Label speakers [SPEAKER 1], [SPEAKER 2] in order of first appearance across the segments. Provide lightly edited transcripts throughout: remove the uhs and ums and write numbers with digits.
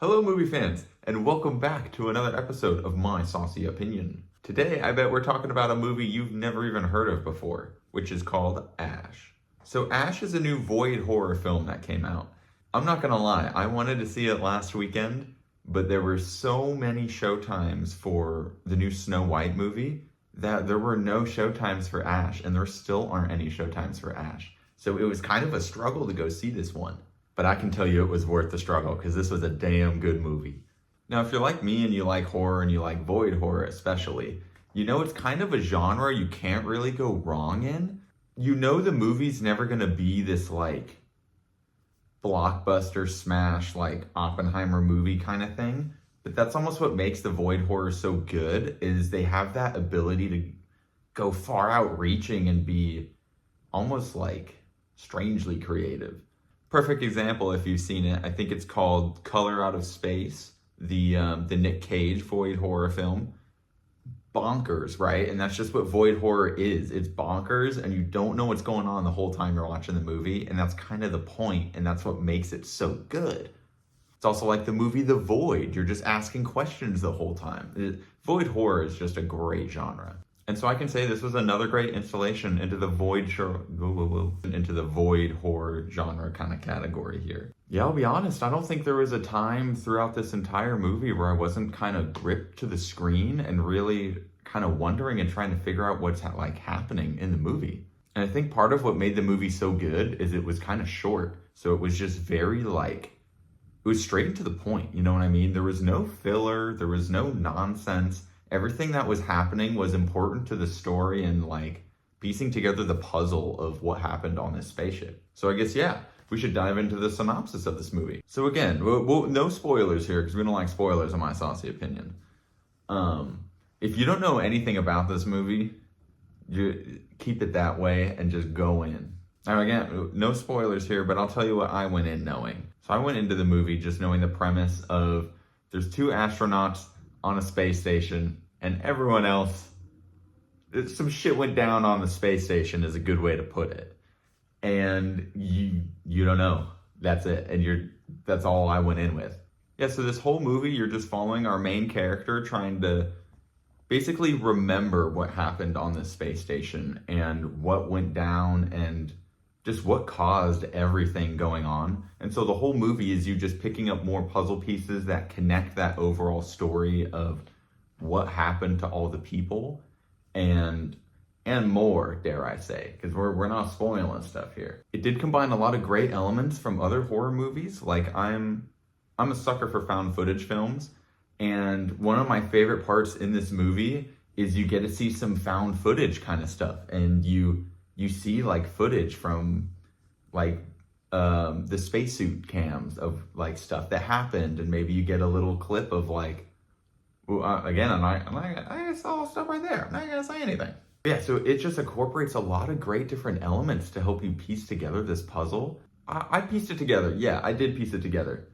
[SPEAKER 1] Hello movie fans, and welcome back to another episode of my Saucy Opinion. Today, I bet we're talking about a movie you've never even heard of before, which is called Ash. So Ash is a new void horror film that came out. I'm not gonna lie, I wanted to see it last weekend, but there were so many showtimes for the new Snow White movie that there were no showtimes for Ash, and there still aren't any showtimes for Ash. So it was kind of a struggle to go see this one. But I can tell you it was worth the struggle because this was a damn good movie. Now, if you're like me and you like horror and you like void horror especially, you know it's kind of a genre you can't really go wrong in. You know the movie's never gonna be this like blockbuster smash like Oppenheimer movie kind of thing. But that's almost what makes the void horror so good, is they have that ability to go far out reaching and be almost like strangely creative. Perfect example, if you've seen it, I think it's called Color Out of Space, the Nick Cage void horror film. Bonkers, right? And that's just what void horror is. It's bonkers, and you don't know what's going on the whole time you're watching the movie, and that's kind of the point, and that's what makes it so good. It's also like the movie The Void. You're just asking questions the whole time. Void horror is just a great genre. And so I can say this was another great installation into the void horror genre kind of category here. Yeah, I'll be honest, I don't think there was a time throughout this entire movie where I wasn't kind of gripped to the screen and really kind of wondering and trying to figure out what's happening in the movie. And I think part of what made the movie so good is it was kind of short. So it was just very it was straight and to the point, you know what I mean? There was no filler, there was no nonsense. Everything that was happening was important to the story and piecing together the puzzle of what happened on this spaceship. So I guess, yeah, we should dive into the synopsis of this movie. So again, no spoilers here because we don't like spoilers in my Saucy Opinion. If you don't know anything about this movie, you keep it that way and just go in. Now again, no spoilers here, but I'll tell you what I went in knowing. So I went into the movie just knowing the premise of there's two astronauts on a space station, and everyone else, some shit went down on the space station is a good way to put it. And you don't know. That's it. And that's all I went in with. Yeah, so this whole movie, you're just following our main character trying to basically remember what happened on this space station and what went down and just what caused everything going on. And so the whole movie is you just picking up more puzzle pieces that connect that overall story of what happened to all the people and more, dare I say, because we're not spoiling stuff here. It did combine a lot of great elements from other horror movies. I'm a sucker for found footage films, and one of my favorite parts in this movie is you get to see some found footage kind of stuff, and you see footage from the spacesuit cams of stuff that happened, and maybe you get a little clip of again, I saw stuff right there. I'm not gonna say anything. Yeah, so it just incorporates a lot of great different elements to help you piece together this puzzle. I pieced it together. Yeah, I did piece it together.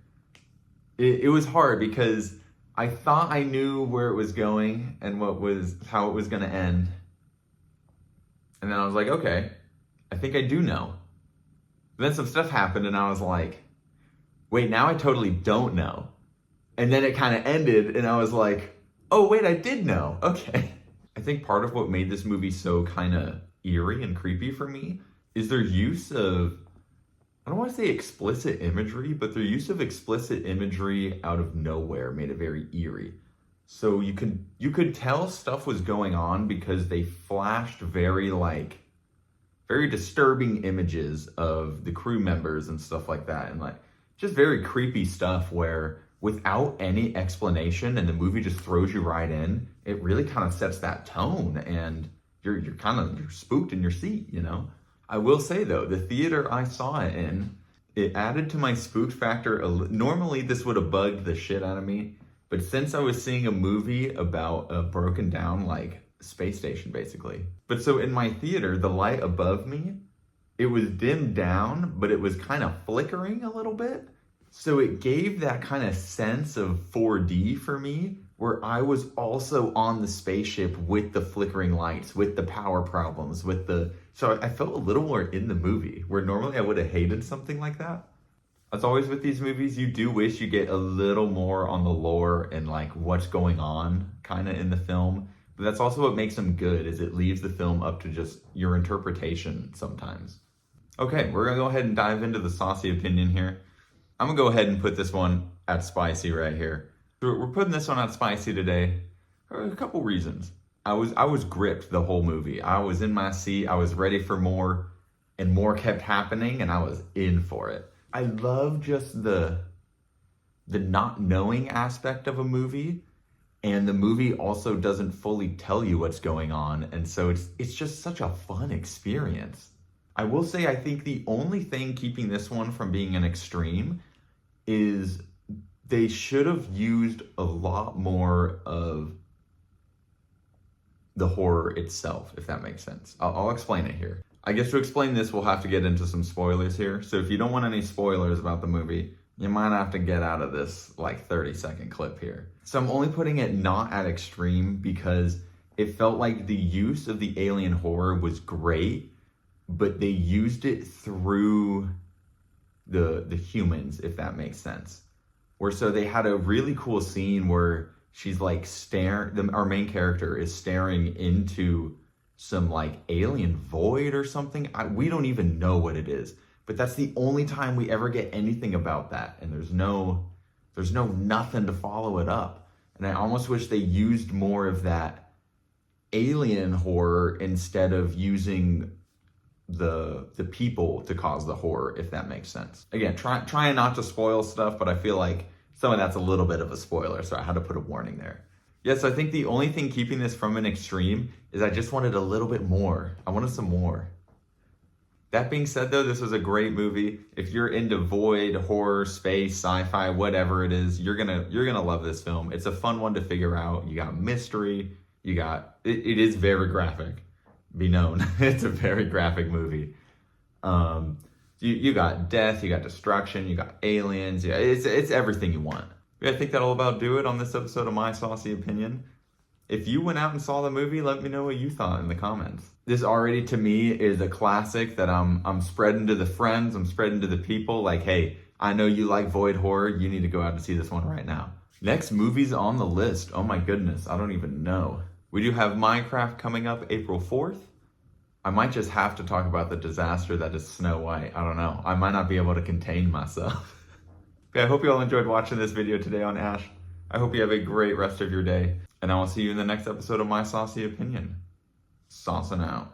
[SPEAKER 1] It was hard because I thought I knew where it was going and how it was gonna end. And then I was like, okay, I think I do know. But then some stuff happened and I was like, wait, now I totally don't know. And then it kind of ended and I was like, oh wait, I did know, okay. I think part of what made this movie so kind of eerie and creepy for me is their use of, I don't want to say explicit imagery, but their use of explicit imagery out of nowhere made it very eerie. So you could tell stuff was going on because they flashed very disturbing images of the crew members and stuff like that. And just very creepy stuff where without any explanation and the movie just throws you right in, it really kind of sets that tone and you're spooked in your seat, you know? I will say though, the theater I saw it in, it added to my spooked factor. Normally this would have bugged the shit out of me. But since I was seeing a movie about a broken down space station basically. But so in my theater, the light above me, it was dimmed down, but it was kind of flickering a little bit. So it gave that kind of sense of 4D for me, where I was also on the spaceship with the flickering lights, with the power problems, so I felt a little more in the movie, where normally I would have hated something like that. As always with these movies, you do wish you get a little more on the lore and like what's going on kind of in the film. But that's also what makes them good, is it leaves the film up to just your interpretation sometimes. Okay, we're gonna go ahead and dive into the saucy opinion here. I'm gonna go ahead and put this one at spicy right here. We're putting this one at spicy today for a couple reasons. I was gripped the whole movie. I was in my seat, I was ready for more, and more kept happening, and I was in for it. I love just the not knowing aspect of a movie, and the movie also doesn't fully tell you what's going on, and so it's just such a fun experience. I will say I think the only thing keeping this one from being an extreme is they should have used a lot more of the horror itself, if that makes sense. I'll explain it here. I guess to explain this, we'll have to get into some spoilers here. So if you don't want any spoilers about the movie, you might have to get out of this like 30-second clip here. So I'm only putting it not at extreme because it felt like the use of the alien horror was great, but they used it through the humans, if that makes sense. Where so they had a really cool scene where she's like our main character is staring into some like alien void or something. We don't even know what it is, but that's the only time we ever get anything about that. And there's no nothing to follow it up. And I almost wish they used more of that alien horror instead of using the people to cause the horror, if that makes sense. Again, trying not to spoil stuff, but I feel like some of that's a little bit of a spoiler, so I had to put a warning there. Yes, I think the only thing keeping this from an extreme is I just wanted a little bit more. I wanted some more. That being said though, this was a great movie. If you're into void, horror, space, sci-fi, whatever it is, you're gonna love this film. It's a fun one to figure out. You got mystery, it is very graphic. Be known, it's a very graphic movie. You got death, you got destruction, you got aliens. Yeah, it's everything you want. I think that'll about do it on this episode of My Saucy Opinion. If you went out and saw the movie, let me know what you thought in the comments. This already to me is a classic that I'm spreading to the friends, I'm spreading to the people. Like, hey, I know you like void horror. You need to go out and see this one right now. Next movies on the list. Oh my goodness, I don't even know. We do have Minecraft coming up April 4th. I might just have to talk about the disaster that is Snow White. I don't know. I might not be able to contain myself. Okay, I hope you all enjoyed watching this video today on Ash. I hope you have a great rest of your day. And I will see you in the next episode of My Saucy Opinion. Saucing out.